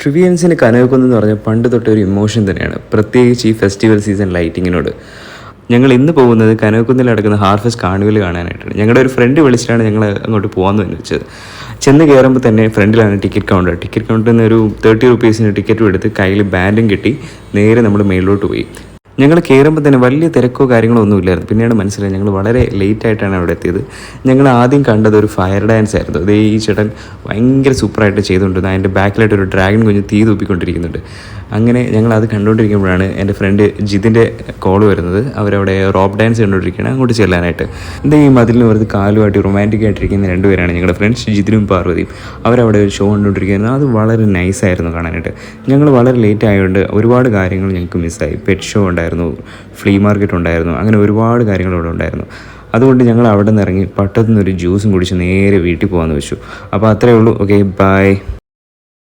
ട്രിവിയൻസിന് കനകക്കുന്ന് എന്ന് പറഞ്ഞാൽ പണ്ട് തൊട്ടേ ഒരു ഇമോഷൻ തന്നെയാണ്, പ്രത്യേകിച്ച് ഈ ഫെസ്റ്റിവൽ സീസൺ ലൈറ്റിങ്ങിനോട്. ഞങ്ങൾ ഇന്ന് പോകുന്നത് കനകക്കുന്നിൽ നടക്കുന്ന ഹാർവെസ്റ്റ് കാർണിവൽ കാണാനായിട്ടാണ്. ഞങ്ങളുടെ ഒരു ഫ്രണ്ട് വിളിച്ചിട്ടാണ് ഞങ്ങൾ അങ്ങോട്ട് പോകാമെന്ന് വെച്ചത്. ചെന്ന് കയറുമ്പോൾ തന്നെ ഫ്രണ്ടിലാണ് ടിക്കറ്റ് കൗണ്ടറിൽ നിന്ന് ഒരു 30 റുപ്പീസിന് ടിക്കറ്റും എടുത്ത് കയ്യിൽ ബാൻഡും കിട്ടി നേരെ നമ്മൾ മേളിലോട്ട് പോയി. ഞങ്ങൾ കയറുമ്പോൾ തന്നെ വലിയ തിരക്കോ കാര്യങ്ങളോ ഒന്നും ഇല്ലായിരുന്നു. പിന്നീട് മനസ്സിലായി ഞങ്ങൾ വളരെ ലേറ്റായിട്ടാണ് അവിടെ എത്തിയത്. ഞങ്ങൾ ആദ്യം കണ്ടത് ഒരു ഫയർ ഡാൻസ് ആയിരുന്നു. അതേ ഈ ചേട്ടൻ ഭയങ്കര സൂപ്പറായിട്ട് ചെയ്തുകൊണ്ടിരുന്നത്. അതിൻ്റെ ബാക്കിലായിട്ട് ഒരു ഡ്രാഗൺ കുഞ്ഞ് തീ തൂപ്പിക്കൊണ്ടിരിക്കുന്നുണ്ട്. അങ്ങനെ ഞങ്ങൾ അത് കണ്ടുകൊണ്ടിരിക്കുമ്പോഴാണ് എൻ്റെ ഫ്രണ്ട് ജിതിൻ്റെ കോൾ വരുന്നത്. അവരവിടെ റോപ്പ് ഡാൻസ് കണ്ടുകൊണ്ടിരിക്കുകയാണ്, അങ്ങോട്ട് ചെല്ലാനായിട്ട്. എന്താ ഈ മതിലിന് വെറുതെ കാലുമായിട്ട് റൊമാൻറ്റിക് ആയിട്ടിരിക്കുന്ന രണ്ടുപേരാണ് ഞങ്ങളുടെ ഫ്രണ്ട്സ്, ജിതിനും പാർവതിയും. അവരവിടെ ഒരു ഷോ കണ്ടുകൊണ്ടിരിക്കുന്നത്. അത് വളരെ നൈസായിരുന്നു കാണാനായിട്ട്. ഞങ്ങൾ വളരെ ലേറ്റ് ആയതുകൊണ്ട് ഒരുപാട് കാര്യങ്ങൾ ഞങ്ങൾക്ക് മിസ്സായി. പെറ്റ് ഷോ ഉണ്ടായിരുന്നു, ഫ്ലീ മാർക്കറ്റ് ഉണ്ടായിരുന്നു, അങ്ങനെ ഒരുപാട് കാര്യങ്ങൾ ഇവിടെ ഉണ്ടായിരുന്നു. അതുകൊണ്ട് ഞങ്ങൾ അവിടെ നിന്ന് ഇറങ്ങി പട്ടത്തുനിന്ന് ഒരു ജ്യൂസും കുടിച്ച് നേരെ വീട്ടിൽ പോകാമെന്ന് വെച്ചു. അപ്പോൾ അത്രയേ ഉള്ളൂ. Okay, by.